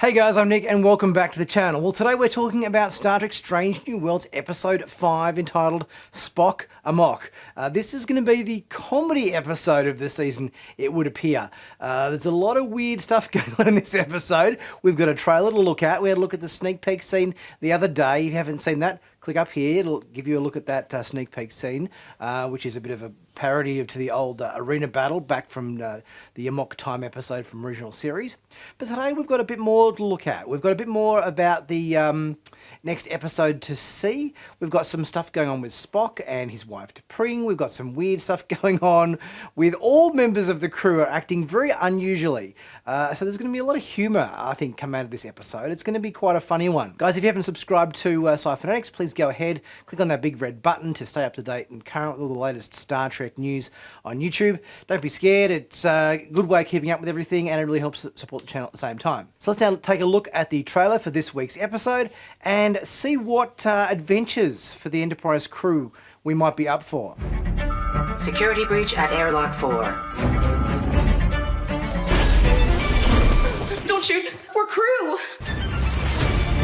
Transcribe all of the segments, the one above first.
Hey guys, I'm Nick and welcome back to the channel. Well, today we're talking about Star Trek Strange New Worlds Episode 5 entitled Spock Amok. This is going to be the comedy episode of the season, it would appear. There's a lot of weird stuff going on in this episode. We've got a trailer to look at. We had a look at the sneak peek scene the other day. If you haven't seen that, click up here. It'll give you a look at that sneak peek scene, which is a bit of a parody to the old arena battle back from the Amok Time episode from original series. But today we've got a bit more to look at. We've got a bit more about the next episode to see. We've got some stuff going on with Spock and his wife T'Pring. We've got some weird stuff going on with all members of the crew are acting very unusually. So there's going to be a lot of humour, I think, come out of this episode. It's going to be quite a funny one. Guys, if you haven't subscribed to Sci-Finatics, please go ahead, click on that big red button to stay up to date and current with all the latest Star Trek news on YouTube. Don't be scared. It's a good way of keeping up with everything and it really helps support the channel at the same time. So let's now take a look at the trailer for this week's episode and see what adventures for the Enterprise crew we might be up for. Security breach at airlock 4. Don't shoot! We're crew!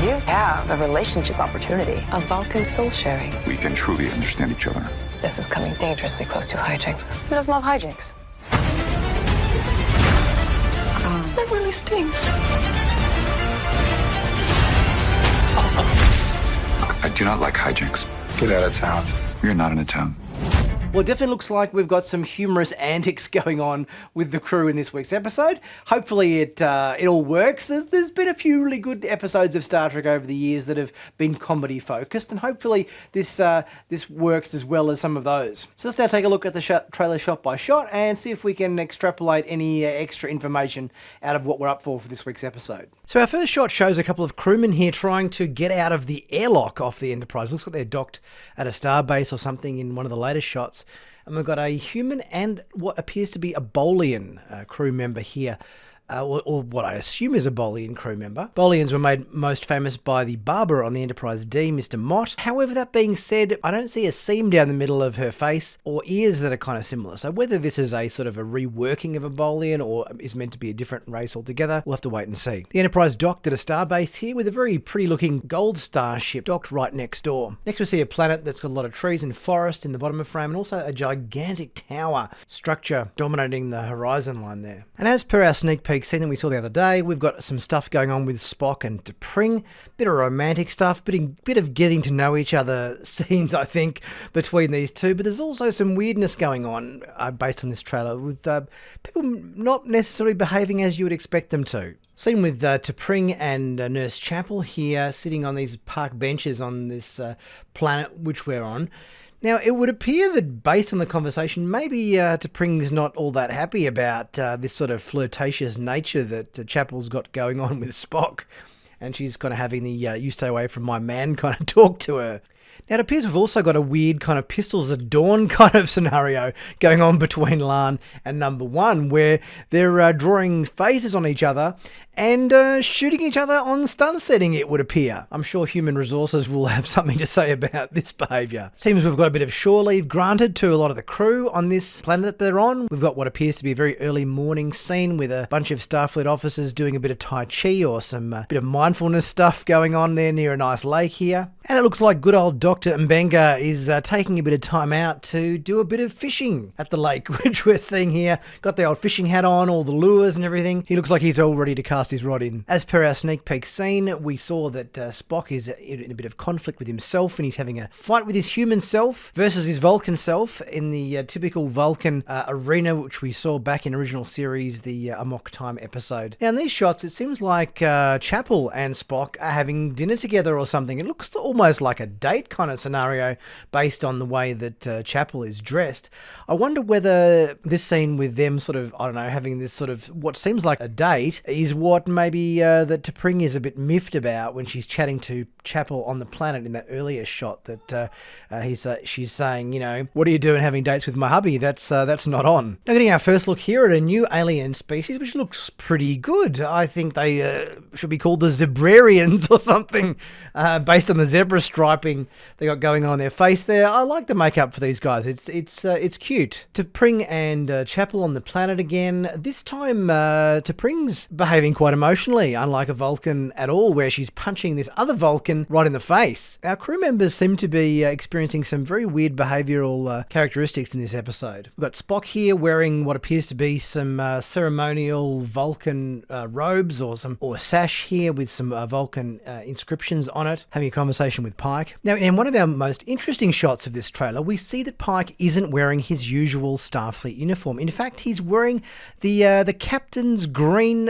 You have a relationship opportunity. A Vulcan soul sharing. We can truly understand each other. This is coming dangerously close to hijinks. Who doesn't love hijinks? That really stinks. I do not like hijinks. Get out of town. You're not in a town. Well, it definitely looks like we've got some humorous antics going on with the crew in this week's episode. Hopefully it all works. There's been a few really good episodes of Star Trek over the years that have been comedy focused, and hopefully this works as well as some of those. So let's now take a look at the trailer shot by shot and see if we can extrapolate any extra information out of what we're up for this week's episode. So our first shot shows a couple of crewmen here trying to get out of the airlock off the Enterprise. Looks like they're docked at a starbase or something in one of the latest shots. And we've got a human and what appears to be a Bolian crew member here. Or what I assume is a Bolian crew member. Bolians were made most famous by the barber on the Enterprise D, Mr. Mott. However, that being said, I don't see a seam down the middle of her face or ears that are kind of similar. So whether this is a sort of a reworking of a Bolian or is meant to be a different race altogether, we'll have to wait and see. The Enterprise docked at a starbase here with a very pretty looking gold starship docked right next door. Next we see a planet that's got a lot of trees and forest in the bottom of frame and also a gigantic tower structure dominating the horizon line there. And as per our sneak peek scene that we saw the other day, we've got some stuff going on with Spock and T'Pring, bit of romantic stuff, bit of getting to know each other scenes, I think, between these two, but there's also some weirdness going on based on this trailer with people not necessarily behaving as you would expect them to. Seen with T'Pring and Nurse Chapel here sitting on these park benches on this planet which we're on. Now, it would appear that based on the conversation, maybe T'Pring's not all that happy about this sort of flirtatious nature that Chapel's got going on with Spock. And she's kind of having the you stay away from my man kind of talk to her. Now, it appears we've also got a weird kind of pistols at dawn kind of scenario going on between Lan and Number One, where they're drawing phases on each other and shooting each other on stun setting, it would appear. I'm sure human resources will have something to say about this behaviour. Seems we've got a bit of shore leave granted to a lot of the crew on this planet that they're on. We've got what appears to be a very early morning scene with a bunch of Starfleet officers doing a bit of Tai Chi or some bit of mindfulness stuff going on there near a nice lake here. And it looks like good old Dr. Mbenga is taking a bit of time out to do a bit of fishing at the lake, which we're seeing here. Got the old fishing hat on, all the lures and everything. He looks like he's all ready to cast his rod in. As per our sneak peek scene, we saw that Spock is in a bit of conflict with himself and he's having a fight with his human self versus his Vulcan self in the typical Vulcan arena, which we saw back in original series, the Amok Time episode. Now in these shots, it seems like Chapel and Spock are having dinner together or something. It looks almost like a date kind of scenario based on the way that Chapel is dressed. I wonder whether this scene with them sort of, I don't know, having this sort of what seems like a date is what maybe that T'Pring is a bit miffed about when she's chatting to Chapel on the planet in that earlier shot that she's saying, you know, what are you doing having dates with my hubby? That's not on. Now getting our first look here at a new alien species, which looks pretty good. I think they should be called the Zebrarians or something, based on the zebra striping they got going on their face there. I like the makeup for these guys. It's cute. T'Pring and Chapel on the planet again. This time, T'Pring's behaving quite emotionally, unlike a Vulcan at all, where she's punching this other Vulcan right in the face. Our crew members seem to be experiencing some very weird behavioural characteristics in this episode. We've got Spock here wearing what appears to be some ceremonial Vulcan robes or sash here with some Vulcan inscriptions on it, having a conversation with Pike. Now, in one of our most interesting shots of this trailer, we see that Pike isn't wearing his usual Starfleet uniform. In fact, he's wearing the captain's green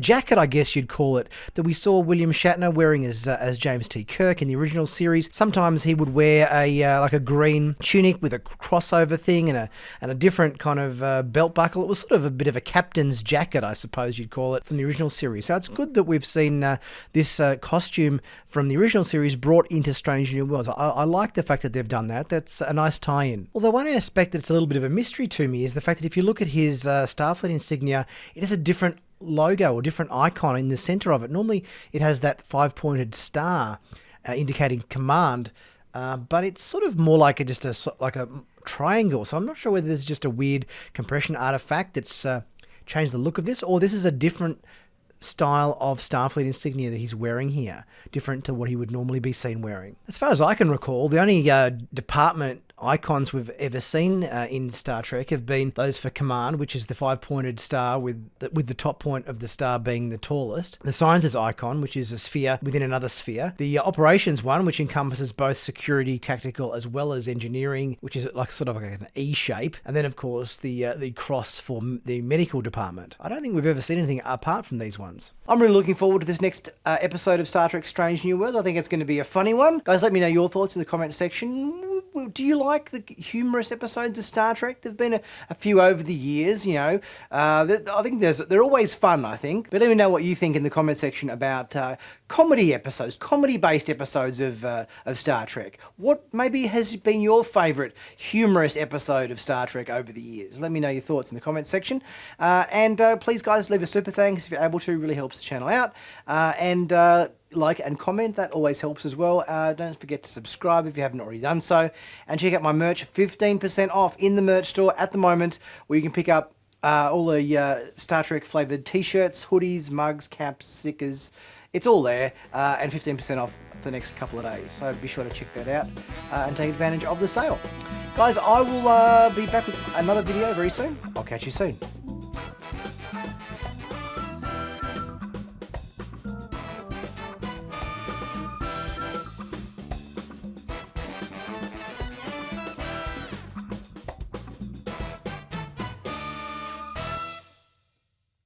jacket, I guess you'd call it, that we saw William Shatner wearing as James T. Kirk in the original series. Sometimes he would wear a green tunic with a crossover thing and a different kind of belt buckle. It was sort of a bit of a captain's jacket, I suppose you'd call it, from the original series. So it's good that we've seen this costume from the original series brought into Strange New Worlds. I like the fact that they've done that. That's a nice tie-in. Although one aspect that's a little bit of a mystery to me is the fact that if you look at his Starfleet insignia, it has a different logo or different icon in the center of it. Normally it has that 5-pointed star indicating command, but it's sort of more like just a triangle. So I'm not sure whether there's just a weird compression artifact that's changed the look of this, or this is a different style of Starfleet insignia that he's wearing here, different to what he would normally be seen wearing. As far as I can recall, the only department icons we've ever seen in Star Trek have been those for command, which is the 5-pointed star with the top point of the star being the tallest. The sciences icon, which is a sphere within another sphere. The operations one, which encompasses both security, tactical, as well as engineering, which is like an E shape. And then, of course, the cross for the medical department. I don't think we've ever seen anything apart from these ones. I'm really looking forward to this next episode of Star Trek Strange New Worlds. I think it's going to be a funny one. Guys, let me know your thoughts in the comment section. Do you like the humorous episodes of Star Trek? There've been a few over the years, you know. I think they're always fun, I think. But let me know what you think in the comment section about comedy episodes, comedy-based episodes of Star Trek. What maybe has been your favourite humorous episode of Star Trek over the years? Let me know your thoughts in the comment section. And please, guys, leave a super thanks if you're able to. It really helps the channel out. Like and comment, that always helps as well. Don't forget to subscribe if you haven't already done so. And check out my merch, 15% off in the merch store at the moment, where you can pick up all the Star Trek flavoured t-shirts, hoodies, mugs, caps, stickers. It's all there, and 15% off for the next couple of days. So be sure to check that out and take advantage of the sale. Guys, I will be back with another video very soon. I'll catch you soon.